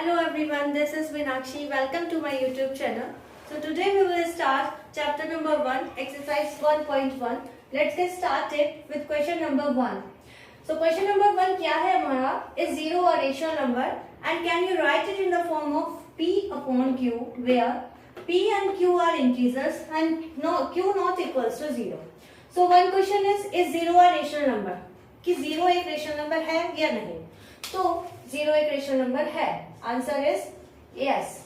Hello everyone, this is Vinakshi. Welcome to my YouTube channel. So today we will start chapter number 1, exercise 1.1. Let's get started with question number 1. So question number 1 क्या है हमारा? Is zero a rational number and can you write it in the form of P upon Q where P and Q are integers and Q not equals to 0. So one question is zero a rational number? कि zero एक rational number है या नहीं? तो zero एक rational number है. Answer is yes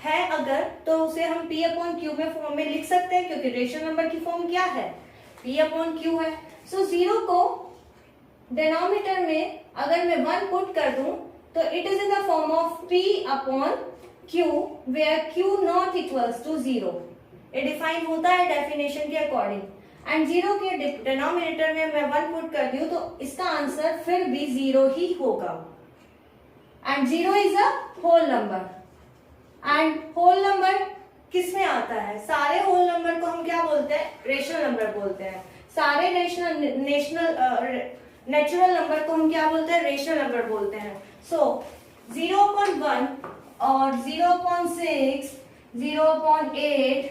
है. अगर तो उसे हम P अपॉन Q में फॉर्म में लिख सकते हैं क्योंकि रेशनल नंबर की फॉर्म क्या है? P अपॉन Q है. सो जीरो को डिनोमिनेटर में अगर मैं 1 पुट कर दूं तो it is in the form of P upon Q where Q not equals to 0. ये डिफाइन होता है डेफिनेशन के अकॉर्डिंग. एंड जीरो के डिनोमिनेटर में मैं 1 पुट कर दूं तो इसका आंसर फिर भी 0 ही होगा. And 0 is a whole number. And whole number किस में आता है? सारे होल नंबर को हम क्या बोलते हैं? रेशनल नंबर बोलते हैं. सारे नेचुरल नंबर को हम क्या बोलते हैं? रेशनल नंबर बोलते हैं. सो 0.1 और 0.6, 0.8,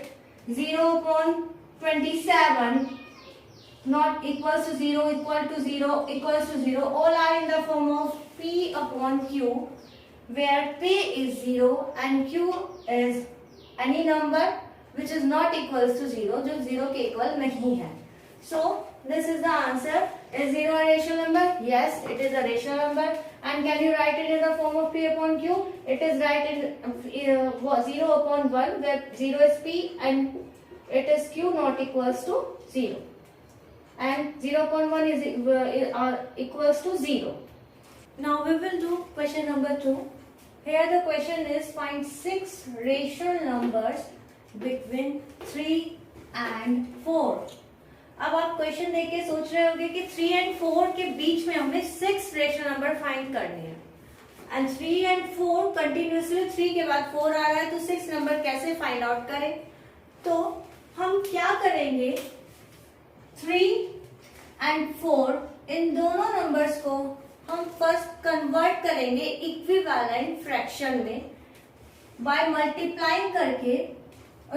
0.27 not equals to 0, equal to 0, equals to 0, all are in the form of P upon Q where P is 0 and Q is any number which is not equals to 0, जो 0 के equal नहीं है. So this is the answer. Is 0 a rational number? Yes, it is a rational number. And can you write it in the form of P upon Q? It is write in 0 upon 1 where 0 is P and it is Q not equals to 0. And 0.1 is equals to 0. Now we will do question number 2. Here the question is find 6 rational numbers between 3 and 4. अब आप question देख के सोच रहे होंगे कि 3 and 4 के बीच में हमें 6 रेशनल नंबर फाइंड करने हैं. एंड 3 and 4 कंटिन्यूसली 3 के बाद 4 आ रहा है तो 6 नंबर कैसे फाइंड आउट करें? तो हम क्या करेंगे? 3 and 4 इन दोनों नंबर्स को हम फर्स्ट कन्वर्ट करेंगे इक्विवेलेंट फ्रैक्शन में बाय मल्टीप्लाइंग करके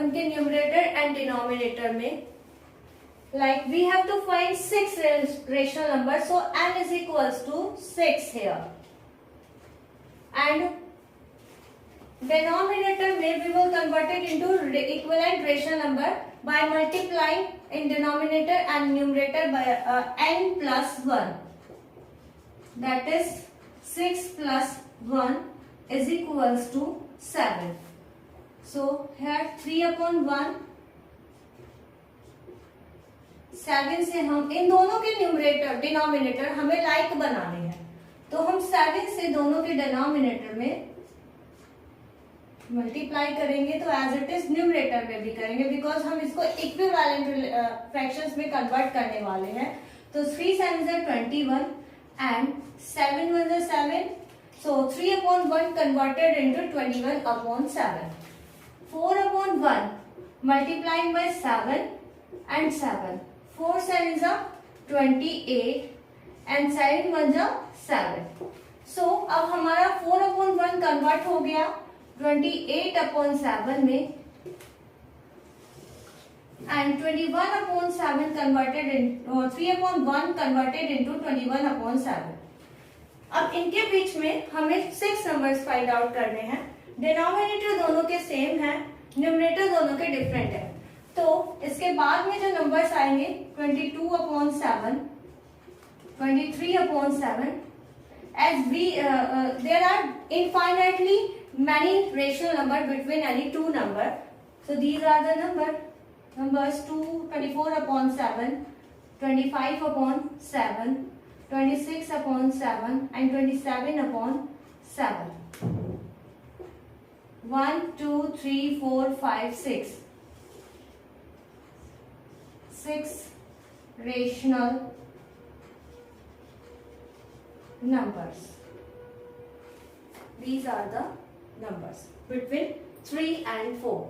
उनके न्यूमरेटर एंड डिनोमिनेटर में. Like we have to find 6 rational numbers, so n is equals to 6 here. And denominator में we will convert it into equivalent rational number by multiplying in denominator and numerator by n plus 1. That is 6 plus 1 is equals to 7. So here 3 upon 1. 7 से हम इन दोनों के numerator denominator हमें like बनाने हैं तो हम 7 से दोनों के डिनोमिनेटर में मल्टीप्लाई करेंगे तो एज इट इज न्यूमरेटर में भी करेंगे बिकॉज हम इसको इक्विवेलेंट फ्रैक्शंस में कन्वर्ट करने वाले हैं. तो 3 7 is 21 and 7 1 is 7. So 3 upon 1 converted into 21 upon 7. 4 upon 1 multiplying by 7 and 7. 4 7 is 28 and 7 1 is 7. So अब हमारा 4 upon 1 कन्वर्ट हो गया 28 upon 7 में and 21 upon 7 converted in 3 upon 1 converted into 21 upon 7. अब इनके बीच में हमें 6 नंबर्स फाइंड आउट करने हैं. डिनोमिनेटर दोनों के सेम है, न्यूमरेटर दोनों के डिफरेंट है. तो इसके बाद में जो नंबर्स आएंगे 22 upon 7, 23 upon 7, as we there are infinitely many rational number between any two number. So these are the numbers 24 upon 7, 25 upon 7, 26 upon 7 and 27 upon 7. 1 2 3 4 5 6. 6 rational numbers. These are the numbers between 3 and 4.